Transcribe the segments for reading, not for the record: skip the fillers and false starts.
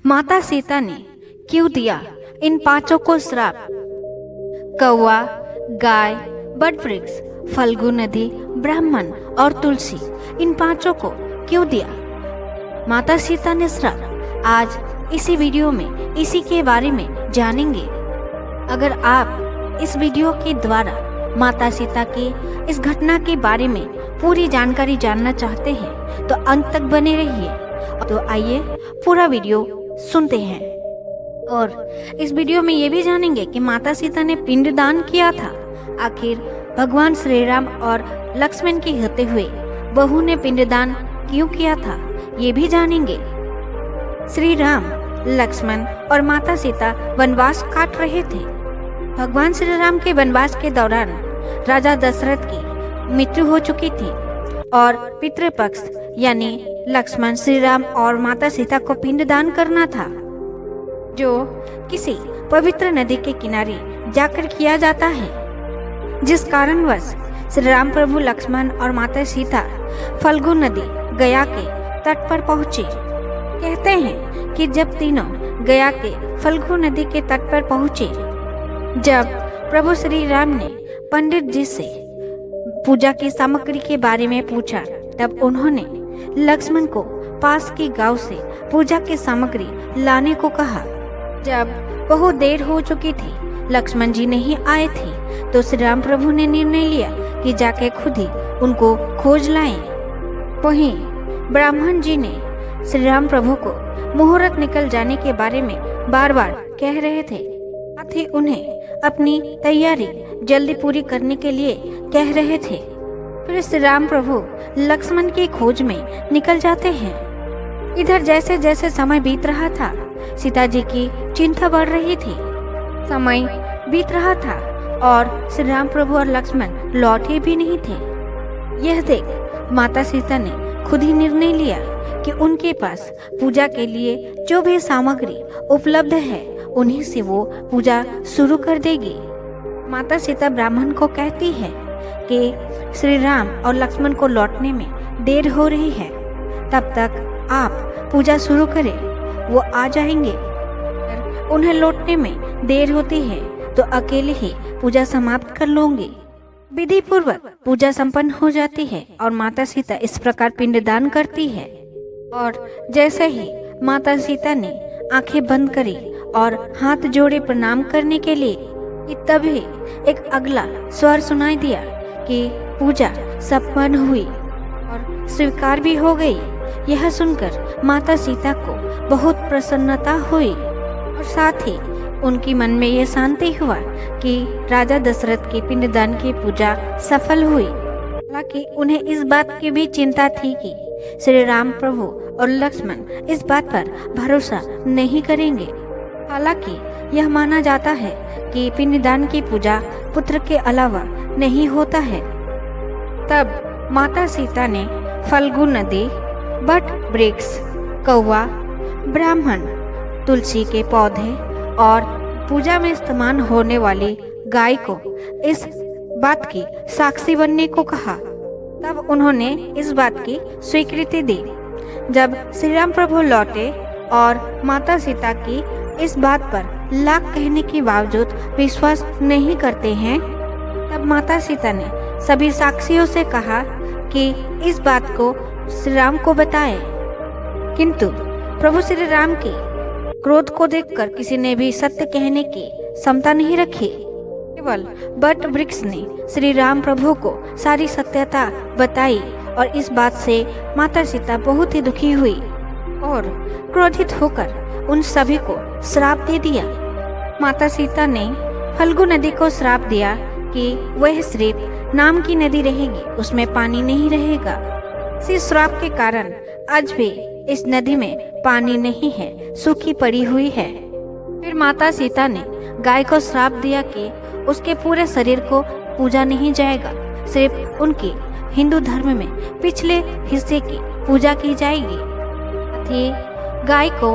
माता सीता ने क्यों दिया इन पांचों को श्राप? कौवा, गाय, बट वृक्ष, फल्गु नदी, ब्राह्मण और तुलसी, इन पांचों को क्यों दिया माता सीता ने श्राप? आज इसी वीडियो में इसी के बारे में जानेंगे। अगर आप इस वीडियो के द्वारा माता सीता की इस घटना के बारे में पूरी जानकारी जानना चाहते हैं तो अंत तक बने रहिए। तो आइए पूरा वीडियो सुनते हैं। और इस वीडियो में ये भी जानेंगे कि माता सीता ने पिंडदान किया था। आखिर भगवान श्री राम और लक्ष्मण के होते हुए बहू ने पिंडदान क्यों किया था, ये भी जानेंगे। श्री राम, लक्ष्मण और माता सीता वनवास काट रहे थे। भगवान श्री राम के वनवास के दौरान राजा दशरथ की मृत्यु हो चुकी थी और पितृपक्ष यानी लक्ष्मण, श्री राम और माता सीता को पिंडदान करना था, जो किसी पवित्र नदी के किनारे जाकर किया जाता है। जिस कारणवश श्री राम प्रभु, लक्ष्मण और माता सीता फल्गु नदी गया के तट पर पहुंचे। कहते हैं कि जब तीनों गया के फल्गु नदी के तट पर पहुंचे, जब प्रभु श्री राम ने पंडित जी से पूजा की सामग्री के बारे में पूछा, तब उन्होंने लक्ष्मण को पास के गांव से पूजा की सामग्री लाने को कहा। जब बहुत देर हो चुकी थी, लक्ष्मण जी नहीं आए थे, तो श्री राम प्रभु ने निर्णय लिया कि जाके खुद ही उनको खोज लाएं। वहीं ब्राह्मण जी ने श्री राम प्रभु को मुहूर्त निकल जाने के बारे में बार बार कह रहे थे, साथ ही उन्हें अपनी तैयारी जल्दी पूरी करने के लिए कह रहे थे। फिर श्री राम प्रभु लक्ष्मण की खोज में निकल जाते हैं। इधर जैसे जैसे समय बीत रहा था, सीता जी की चिंता बढ़ रही थी। समय बीत रहा था और श्री राम प्रभु और लक्ष्मण लौटे भी नहीं थे। यह देख माता सीता ने खुद ही निर्णय लिया कि उनके पास पूजा के लिए जो भी सामग्री उपलब्ध है, उन्हीं से वो पूजा शुरू कर देगी। माता सीता ब्राह्मण को कहती है कि श्री राम और लक्ष्मण को लौटने में देर हो रही है, तब तक आप पूजा शुरू करें, वो आ जाएंगे। उन्हें लौटने में देर होती है तो अकेले ही पूजा समाप्त कर लूंगी। विधि पूर्वक पूजा संपन्न हो जाती है और माता सीता इस प्रकार पिंडदान करती है। और जैसे ही माता सीता ने आंखें बंद करी और हाथ जोड़े प्रणाम करने के लिए, कि तभी एक अगला स्वर सुनाई दिया कि पूजा संपन्न हुई और स्वीकार भी हो गई। यह सुनकर माता सीता को बहुत प्रसन्नता हुई और साथ ही उनकी मन में यह शांति हुआ कि राजा दशरथ के पिंडदान की पूजा सफल हुई। हालांकि उन्हें इस बात की भी चिंता थी कि श्री राम प्रभु और लक्ष्मण इस बात पर भरोसा नहीं करेंगे। हालांकि यह माना जाता है कि पिंडदान की पूजा पुत्र के अलावा नहीं होता है। तब माता सीता ने फल्गु नदी, बट वृक्ष, कौवा, ब्राह्मण, तुलसी के पौधे और पूजा में इस्तेमाल होने वाली गाय को इस बात की साक्षी बनने को कहा। तब उन्होंने इस बात की स्वीकृति दी। जब श्री राम प्रभु लौटे और माता सीता की इस बात पर लाख कहने के बावजूद विश्वास नहीं करते हैं, तब माता सीता ने सभी साक्षियों से कहा कि इस बात को श्री राम को बताएं। किंतु प्रभु श्री राम की क्रोध को देखकर किसी ने भी सत्य कहने की क्षमता नहीं रखी। केवल बट वृक्ष ने श्री राम प्रभु को सारी सत्यता बताई और इस बात से माता सीता बहुत ही दुखी हुई और क्रोधित होकर उन सभी को श्राप दे दिया। माता सीता ने फल्गु नदी को श्राप दिया कि वह सिर्फ नाम की नदी रहेगी, उसमें पानी नहीं रहेगा। इसी श्राप के कारण आज भी इस नदी में पानी नहीं है, सूखी पड़ी हुई है। फिर माता सीता ने गाय को श्राप दिया कि उसके पूरे शरीर को पूजा नहीं जाएगा, सिर्फ उनके हिंदू धर्म में पिछले हिस्से की पूजा की जाएगी। साथ ही गाय को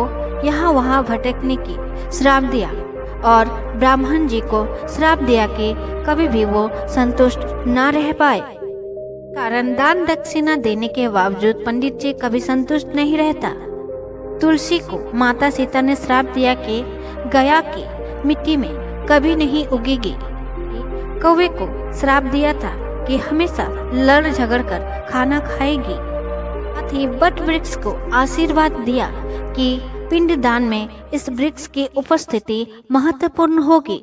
यहाँ वहाँ भटकने की श्राप दिया और ब्राह्मण जी को श्राप दिया कि कभी भी वो संतुष्ट न रह पाए। कारण दान दक्षिणा देने के बावजूद पंडित जी कभी संतुष्ट नहीं रहता। तुलसी को माता सीता ने श्राप दिया कि गया की मिट्टी में कभी नहीं उगेगी। कौवे को श्राप दिया था कि हमेशा लड़ झगड़ कर खाना खाएगी। साथ ही बट वृक्ष को आशीर्वाद दिया कि पिंडदान में इस वृक्ष की उपस्थिति महत्वपूर्ण होगी।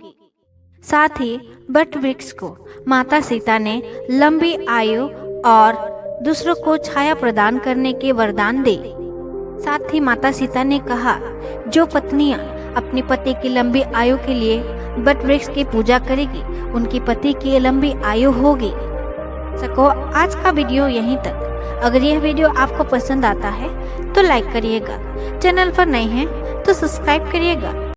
साथ ही बट वृक्ष को माता सीता ने लंबी आयु और दूसरों को छाया प्रदान करने के वरदान दे। साथ ही माता सीता ने कहा, जो पत्नियां अपने पति की लंबी आयु के लिए बट वृक्ष की पूजा करेगी उनकी पति की लंबी आयु होगी। सको आज का वीडियो यहीं तक। अगर यह वीडियो आपको पसंद आता है तो लाइक करिएगा, चैनल पर नए हैं तो सब्सक्राइब करिएगा।